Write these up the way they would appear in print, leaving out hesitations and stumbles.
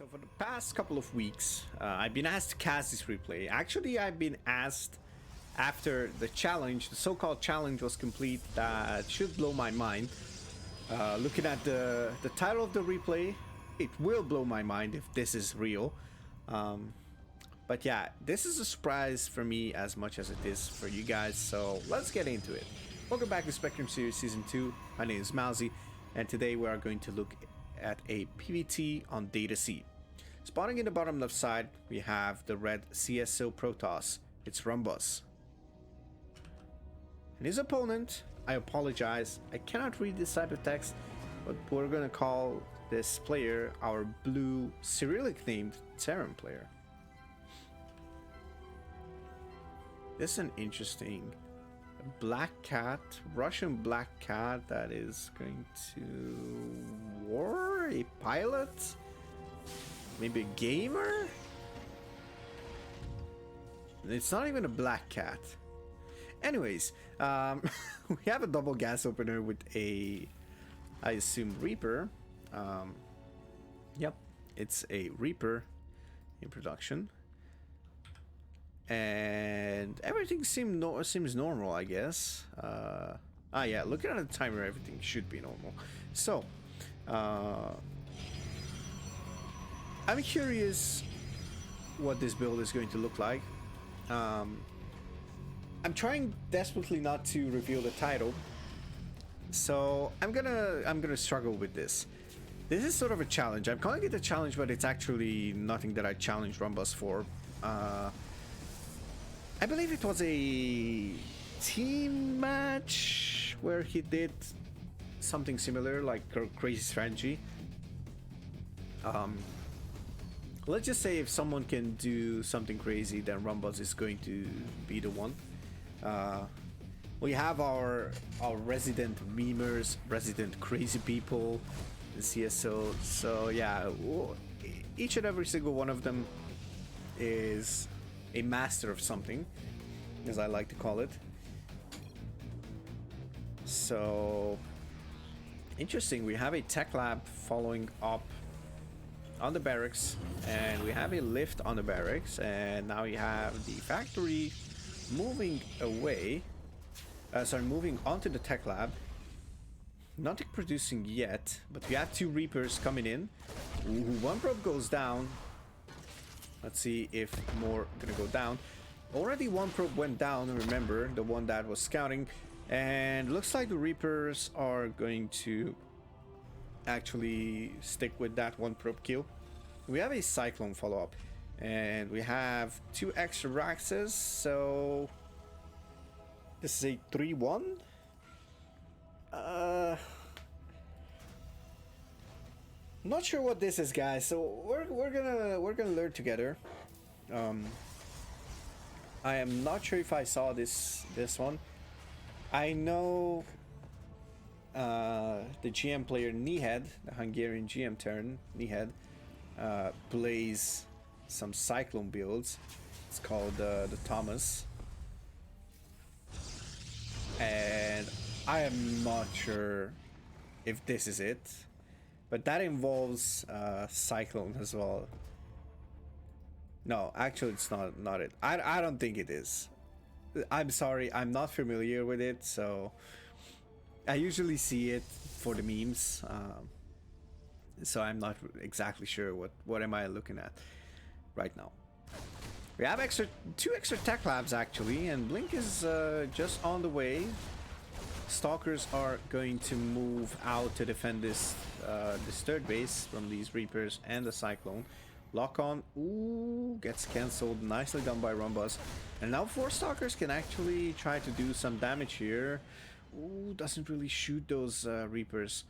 So for the past couple of weeks, I've been asked to cast this replay. Actually, I've been asked after the challenge, the so-called challenge was complete, that should blow my mind. Looking at the title of the replay, it will blow my mind if this is real. But yeah, this is a surprise for me as much as it is for you guys, so let's get into it. Welcome back to Spectrum Series Season 2. My name is MAUZY, and today we are going to look at a PVT on Data C. Spawning in the bottom left side, we have the red CSO Protoss. It's Rombuzz. And his opponent, I apologize, I cannot read this side of text, but we're gonna call this player our blue Cyrillic themed Terran player. This is an interesting black cat, Russian black cat that is going to war, a pilot, maybe a gamer. It's not even a black cat. Anyways, we have a double gas opener with a, I assume, Reaper. Yep, it's a Reaper in production. And everything seems normal, I guess. Yeah, looking at the timer, everything should be normal. So, I'm curious what this build is going to look like. I'm trying desperately not to reveal the title, so I'm gonna struggle with this. This is sort of a challenge. I'm calling it a challenge, but it's actually nothing that I challenged Rombuzz for. I believe it was a team match where he did something similar, like a crazy strategy. Let's just say if someone can do something crazy, then Rombuzz is going to be the one. We have our resident memers, resident crazy people, the CSO. So yeah, each and every single one of them is a master of something, as I like to call it. So interesting. We have a tech lab following up on the barracks, and we have a lift on the barracks, and now we have the factory moving away. Moving onto the tech lab. Nothing producing yet, but we have two Reapers coming in. Ooh, one probe goes down. Let's see if more gonna go down. Already one probe went down, remember, the one that was scouting. And looks like the Reapers are going to actually stick with that one probe kill. We have a Cyclone follow-up. And we have two extra Raxes, so this is a 3-1. Not sure what this is, guys. So we're gonna learn together. I am not sure if I saw this one. I know the GM player Nihed, the Hungarian GM Terran Nihed, plays some Cyclone builds. It's called the Thomas, and I am not sure if this is it. But that involves Cyclone as well. No, actually it's not it. I don't think it is. I'm sorry, I'm not familiar with it, so I usually see it for the memes. So I'm not exactly sure what am I looking at right now. We have two extra tech labs actually, and Blink is just on the way. Stalkers are going to move out to defend this third base from these Reapers and the Cyclone. Lock on, ooh, gets cancelled. Nicely done by Rombuzz. And now 4 Stalkers can actually try to do some damage here. Ooh, doesn't really shoot those Reapers.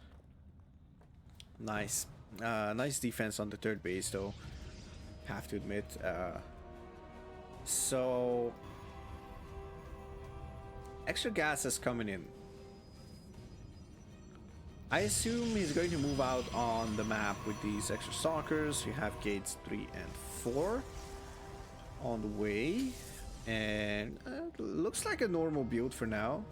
Nice. Nice defense on the third base though, have to admit. So extra gas is coming in. I assume he's going to move out on the map with these extra Stalkers. You have gates 3 and 4 on the way, and looks like a normal build for now.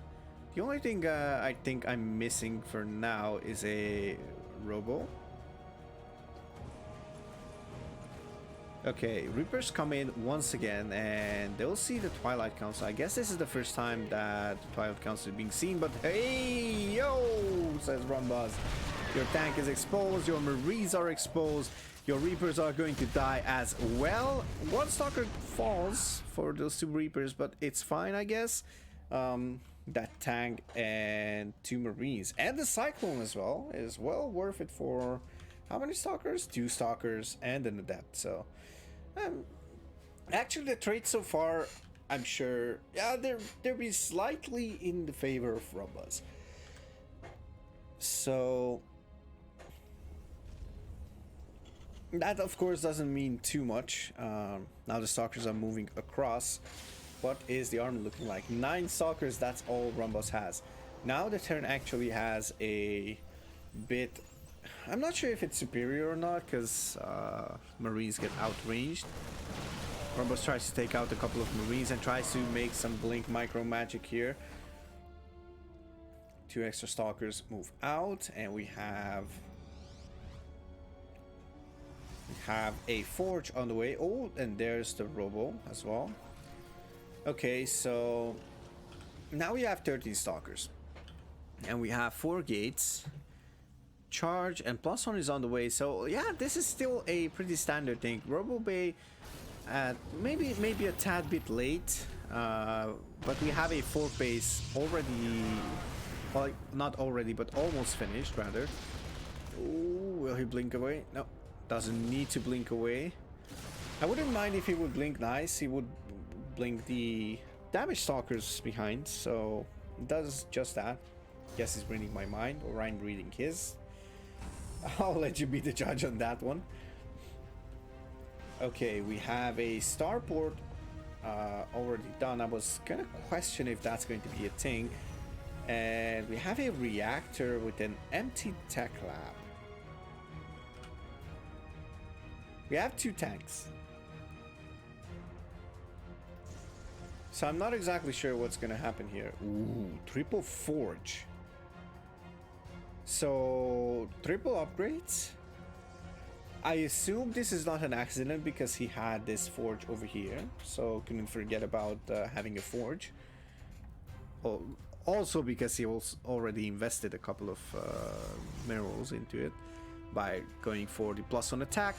The only thing I think I'm missing for now is a Robo. Okay, Reapers come in once again and they'll see the Twilight Council. I guess this is the first time that the Twilight Council is being seen, but hey, yo, says Rombuzz. Your tank is exposed, your Marines are exposed, your Reapers are going to die as well. One Stalker falls for those two Reapers, but it's fine, I guess. That tank and two Marines and the Cyclone as well is well worth it for how many Stalkers? 2 Stalkers and an Adept. So actually the trades so far, I'm sure, yeah, they'll be slightly in the favor of Rombuzz. So that of course doesn't mean too much. Now the Stalkers are moving across. What is the army looking like? 9 Stalkers, that's all Rombuzz has. Now the Terran actually has a bit... I'm not sure if it's superior or not, because Marines get outranged. Rombuzz tries to take out a couple of Marines and tries to make some blink micro magic here. 2 extra Stalkers move out, and we have a Forge on the way. Oh, and there's the Robo as well. Okay, so now we have 13 Stalkers. And we have 4 gates. Charge and +1 is on the way. So yeah, this is still a pretty standard thing. Robo Bay maybe a tad bit late. But we have a 4 base already. Well, not already, but almost finished rather. Ooh, will he blink away? No, doesn't need to blink away. I wouldn't mind if he would blink nice. He would blink the damage Stalkers behind, so it does just that. Guess he's reading my mind, or I'm reading his. I'll let you be the judge on that one. Okay, we have a starport already done. I was gonna question if that's going to be a thing. And we have a reactor with an empty tech lab. We have 2 tanks. So I'm not exactly sure what's gonna happen here. Ooh, triple forge. So triple upgrades. I assume this is not an accident because he had this forge over here, so couldn't forget about having a forge. Oh, also because he also already invested a couple of minerals into it by going for the +1 attack.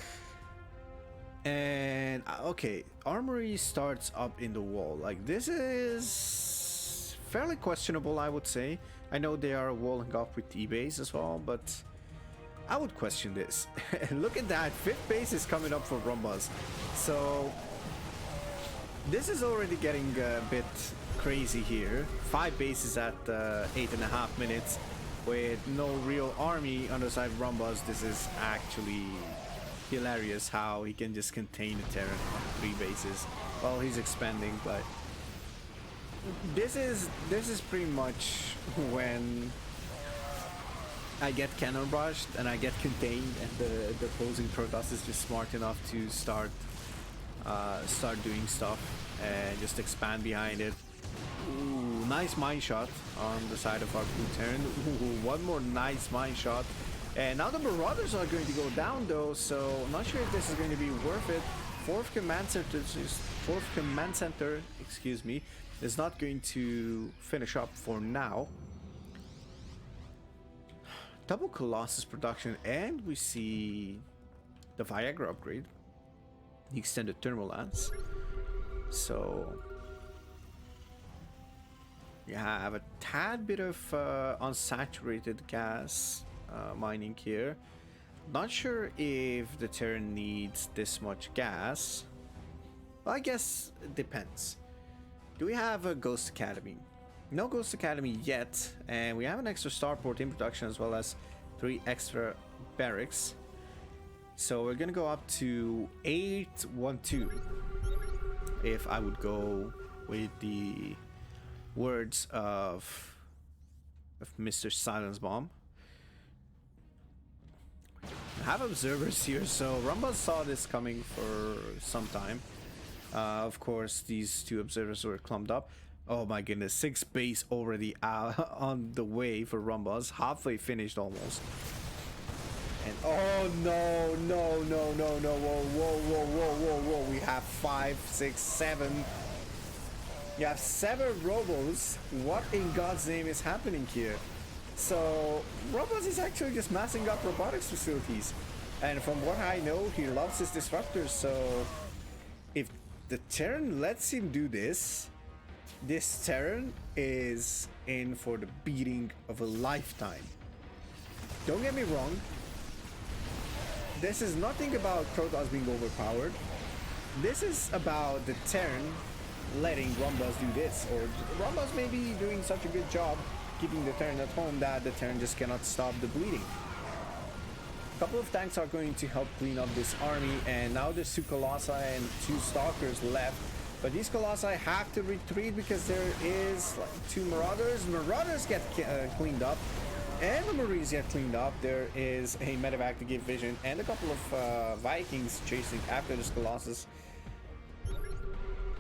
And okay, armory starts up in the wall. Like, this is fairly questionable, I would say. I know they are walling up with T-base as well, but I would question this. Look at that, 5th base is coming up for Rombuzz. So this is already getting a bit crazy here. 5 bases at 8.5 minutes with no real army on the side of Rombuzz. This is actually hilarious how he can just contain the Terran on 3 bases while he's expanding. But this is pretty much when I get cannon brushed and I get contained, and the opposing Protoss is just smart enough to start doing stuff and just expand behind it. Ooh, nice mine shot on the side of our blue Terran. Ooh, one more nice mine shot. And now the Marauders are going to go down though, so I'm not sure if this is going to be worth it. 4th command center, excuse me, is not going to finish up for now. Double Colossus production, and we see the Viagra upgrade, the extended thermal lance. So you have a tad bit of unsaturated gas mining here. Not sure if the Terran needs this much gas. Well, I guess it depends. Do we have a Ghost Academy? No Ghost Academy yet, and we have an extra starport in production as well as 3 extra barracks. So we're gonna go up to 812 if I would go with the words of Mr. Silence Bomb. I have observers here, so Rombuzz saw this coming for some time. Of course, these 2 observers were clumped up. Oh my goodness, 6 base already on the way for Rombuzz, halfway finished almost. And oh no, no, no, no, no, whoa, whoa, whoa, whoa, whoa, whoa. We have 5, 6, 7. You have 7 Rombuzz. What in God's name is happening here? So Rombuzz is actually just massing up robotics facilities. And from what I know, he loves his disruptors. So if the Terran lets him do this, this Terran is in for the beating of a lifetime. Don't get me wrong. This is nothing about Protoss being overpowered. This is about the Terran letting Rombuzz do this. Or Rombuzz may be doing such a good job keeping the Terran at home that the Terran just cannot stop the bleeding. A couple of tanks are going to help clean up this army, and now there's 2 Colossi and 2 Stalkers left. But these Colossi have to retreat because there is like 2 Marauders. Marauders get cleaned up, and the Marines get cleaned up. There is a medevac to give vision, and a couple of Vikings chasing after this Colossus.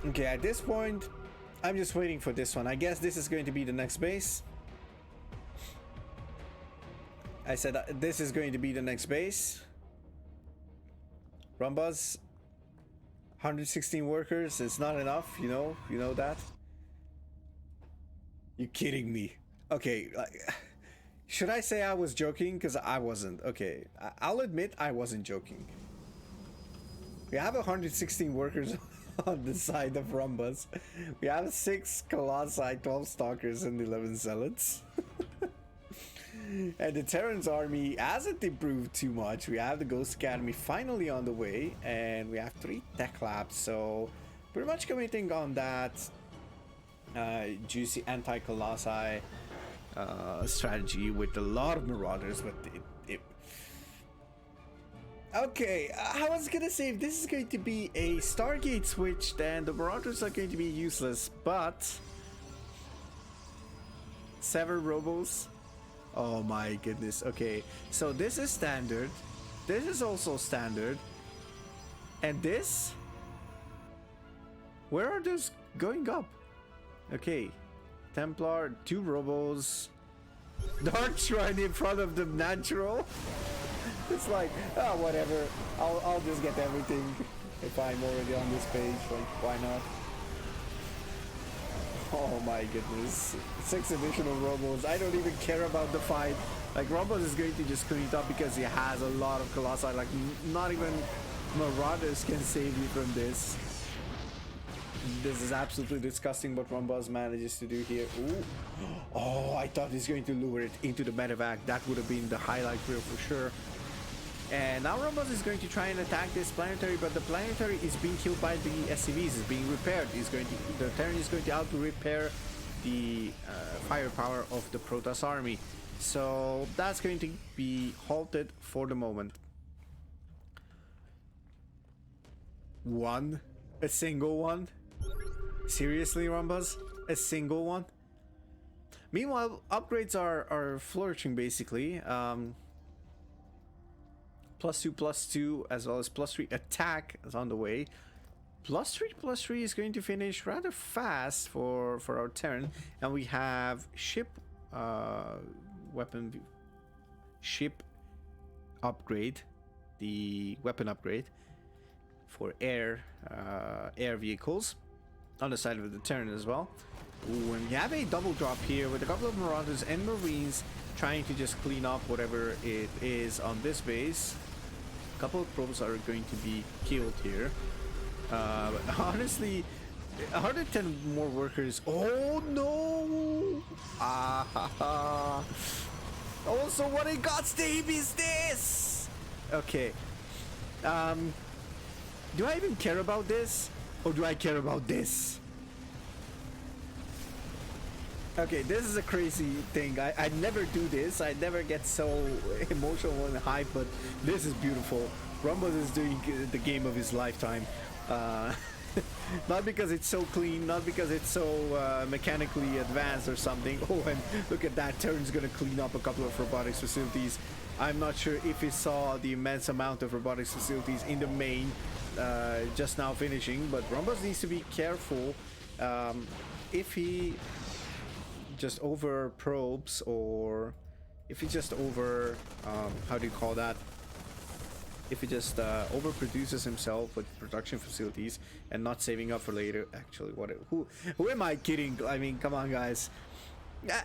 Okay, at this point, I'm just waiting for this one. I guess this is going to be the next base. I said this is going to be the next base. Rombuzz, 116 workers. It's not enough, you know that. You kidding me? Okay, should I say I was joking? Because I wasn't. Okay, I'll admit I wasn't joking. We have 116 workers on the side of Rombuzz. We have 6 Colossi, 12 Stalkers, and 11 Zealots. And the Terran's army hasn't improved too much. We have the Ghost Academy finally on the way, and we have 3 tech labs. So pretty much commenting on that juicy anti-Colossi strategy with a lot of Marauders, but okay, I was gonna say if this is going to be a Stargate switch, then the Marauders are going to be useless, but 7 Rombuzz. Oh my goodness. Okay, so this is standard. This is also standard. And this? Where are those going up? Okay, Templar, 2 Rombuzz, Dark Shrine in front of the natural. It's like, oh, whatever. I'll just get everything if I'm already on this page. Like, why not? Oh my goodness. 6 additional Rombuzz. I don't even care about the fight. Like, Rombuzz is going to just clean it up because he has a lot of Colossi. Like, not even Marauders can save you from this. This is absolutely disgusting what Rombuzz manages to do here. Ooh. Oh, I thought he's going to lure it into the medevac. That would have been the highlight reel for sure. And now Rombuzz is going to try and attack this planetary, but the planetary is being killed by the SCVs. It's being repaired. The Terran is going to out to repair the firepower of the Protoss army. So that's going to be halted for the moment. A single one? Seriously, Rombuzz? A single one? Meanwhile, upgrades are flourishing basically. +2/+2 as well as +3 attack is on the way. +3/+3 is going to finish rather fast for our Terran, and we have ship upgrade, the weapon upgrade for air vehicles on the side of the Terran as well. Ooh, and we have a double drop here with a couple of Marauders and Marines trying to just clean up whatever it is on this base. A couple of probes are going to be killed here. Honestly, 110 more workers. Oh no! Also, what in God's name is this? Okay. Do I even care about this? Or do I care about this? Okay, this is a crazy thing. I never do this. I never get so emotional and hype, but this is beautiful. Rombuzz is doing the game of his lifetime. Not because it's so clean, not because it's so mechanically advanced or something. Oh, and look at that. Terran's gonna clean up a couple of robotics facilities. I'm not sure if he saw the immense amount of robotics facilities in the main just now finishing, but Rombuzz needs to be careful if he just over probes, or if he just over how do you call that, if he just overproduces himself with production facilities and not saving up for later. Actually, who am I kidding? I mean, come on, guys.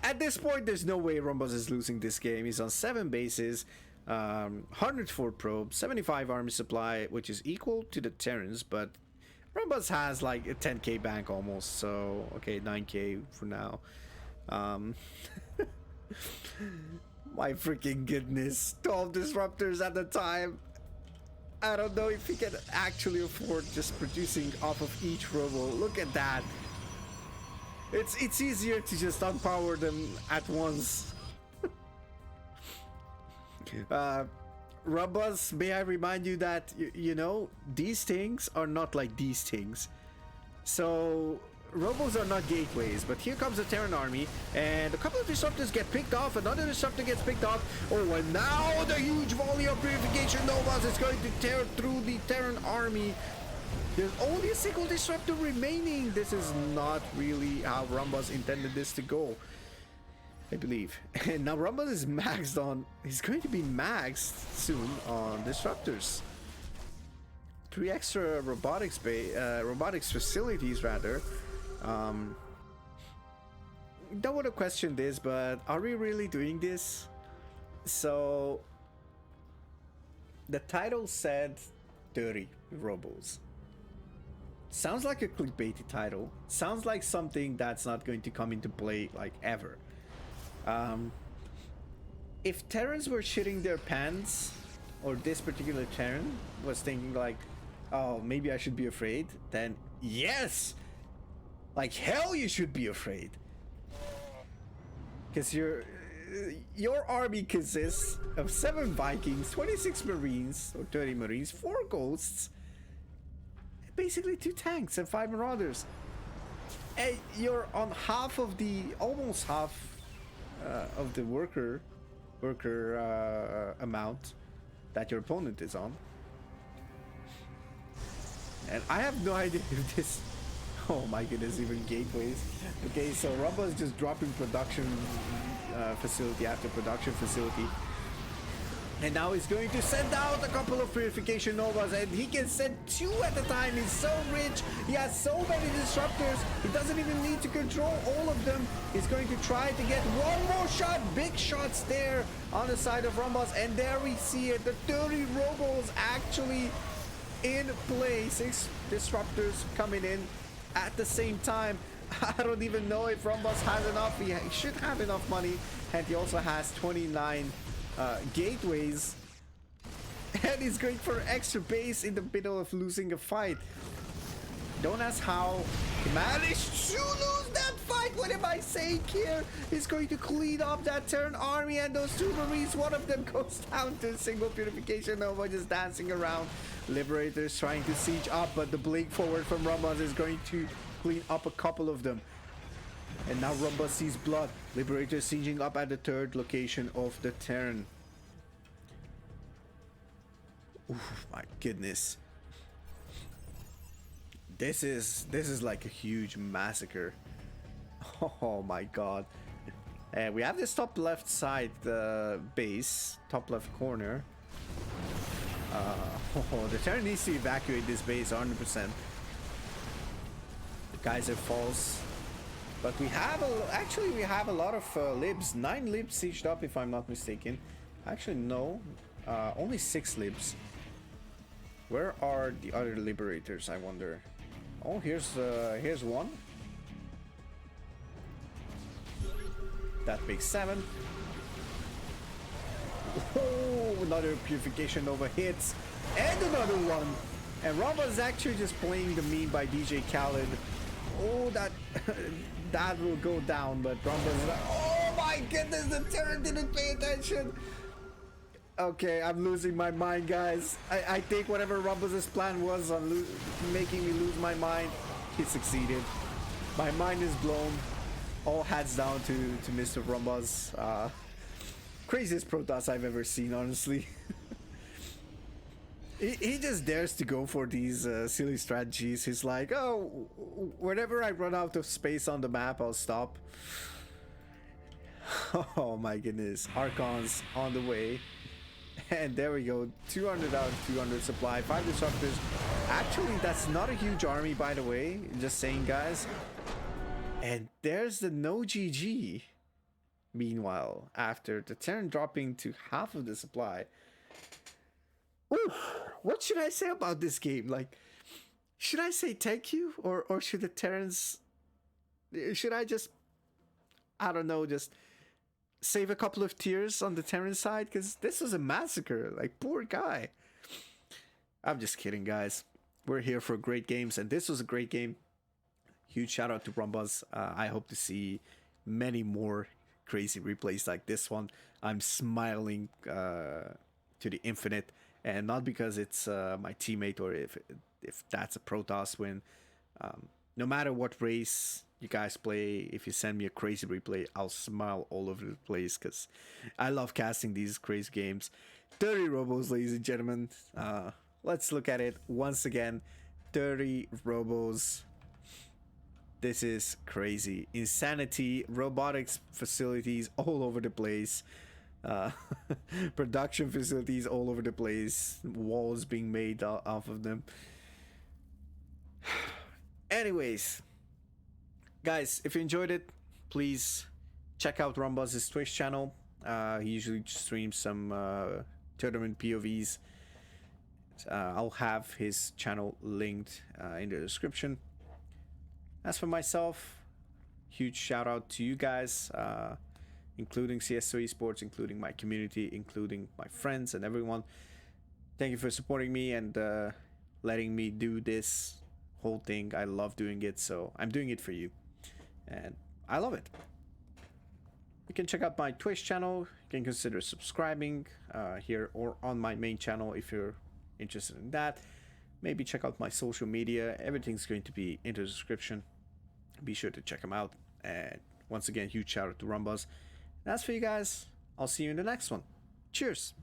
At this point, there's no way Rombuzz is losing this game. He's on 7 bases, 104 probes, 75 army supply, which is equal to the Terrans, but Rombuzz has like a 10k bank almost, so okay, 9k for now. My freaking goodness, 12 disruptors at the time. I don't know if he can actually afford just producing off of each robo. Look at that. It's easier to just unpower them at once. Rombuzz, may I remind you that you know, these things are not like these things. So robos are not gateways, but here comes the Terran army, and a couple of disruptors get picked off, another disruptor gets picked off. Oh, and now the huge volley of purification novas is going to tear through the Terran army. There's only a single disruptor remaining. This is not really how Rombuzz intended this to go, I believe. And now Rombuzz is maxed on, he's going to be maxed soon on disruptors. 3 extra robotics facilities rather. Don't want to question this, but are we really doing this? So the title said 30 robos. Sounds like a clickbaity title. Sounds like something that's not going to come into play like ever. If Terrans were shitting their pants, or this particular Terran was thinking like, oh, maybe I should be afraid, then yes! Like hell you should be afraid. Because your army consists of 7 Vikings, 26 Marines, or 30 Marines, 4 Ghosts, basically 2 tanks and 5 Marauders. And you're on half of the, almost half of the worker amount that your opponent is on. And I have no idea if this, oh my goodness, even gateways. Okay, so Rombuzz is just dropping production facility after production facility. And now he's going to send out a couple of purification novas, and he can send 2 at a time. He's so rich. He has so many disruptors. He doesn't even need to control all of them. He's going to try to get one more shot. Big shots there on the side of Rombuzz. And there we see it. The 30 robos actually in play. 6 disruptors coming in at the same time. I don't even know if Rombuzz has enough. He should have enough money. And he also has 29 gateways, and he's going for extra base in the middle of losing a fight. Don't ask how he managed to lose that fight. What am I saying here? He's going to clean up that Terran army, and those 2 Marines, one of them goes down to a single purification nova, just dancing around. Liberators trying to siege up, but the blink forward from Rombuzz is going to clean up a couple of them. And now Rombuzz sees blood. Liberator sieging up at the 3rd location of the Terran. Oof, my goodness. This is like a huge massacre. Oh my god. We have this top left side base, top left corner. The Terran needs to evacuate this base 100%. The Geyser falls. But we have actually we have a lot of libs. 9 libs sieged up, if I'm not mistaken. Actually, no, only 6 libs. Where are the other liberators, I wonder? Oh, here's one. That makes 7. Oh, another purification nova hits, and another one. And Rombuzz is actually just playing the meme by DJ Khaled. Oh, that that will go down, but Rombuzz is like, oh my goodness, the Terran didn't pay attention. Okay, I'm losing my mind, guys. I think whatever Rombuzz's plan was on making me lose my mind, he succeeded. My mind is blown. All hats down to Mr. Rombuzz. Craziest Protoss I've ever seen, honestly. He just dares to go for these silly strategies. He's like, oh, whenever I run out of space on the map, I'll stop. Oh my goodness. Archons on the way. And there we go, 200 out of 200 supply, 5 disruptors. Actually, that's not a huge army, by the way, just saying, guys. And there's the no GG. Meanwhile, after the Terran dropping to half of the supply. Ooh, what should I say about this game? Like, should I say thank you? Or should the Terrans... Should I just... I don't know, just... save a couple of tears on the Terran side? Because this was a massacre. Like, poor guy. I'm just kidding, guys. We're here for great games, and this was a great game. Huge shout out to Rombuzz. I hope to see many more crazy replays like this one. I'm smiling to the infinite, and not because it's my teammate or if that's a Protoss win. No matter what race you guys play, if you send me a crazy replay, I'll smile all over the place because I love casting these crazy games. 30 Robos, ladies and gentlemen. Let's look at it once again. 30 Robos. This is crazy. Insanity, robotics facilities all over the place. Production facilities all over the place. Walls being made off of them. Anyways, guys, if you enjoyed it, please check out Rombuzz's Twitch channel. He usually streams some tournament POVs. I'll have his channel linked in the description. As for myself, huge shout out to you guys, including CS2E6, including my community, including my friends and everyone. Thank you for supporting me and letting me do this whole thing. I love doing it, so I'm doing it for you. And I love it. You can check out my Twitch channel. You can consider subscribing here or on my main channel if you're interested in that. Maybe check out my social media. Everything's going to be in the description. Be sure to check them out. And once again, huge shout out to Rombuzz. That's for you guys. I'll see you in the next one. Cheers.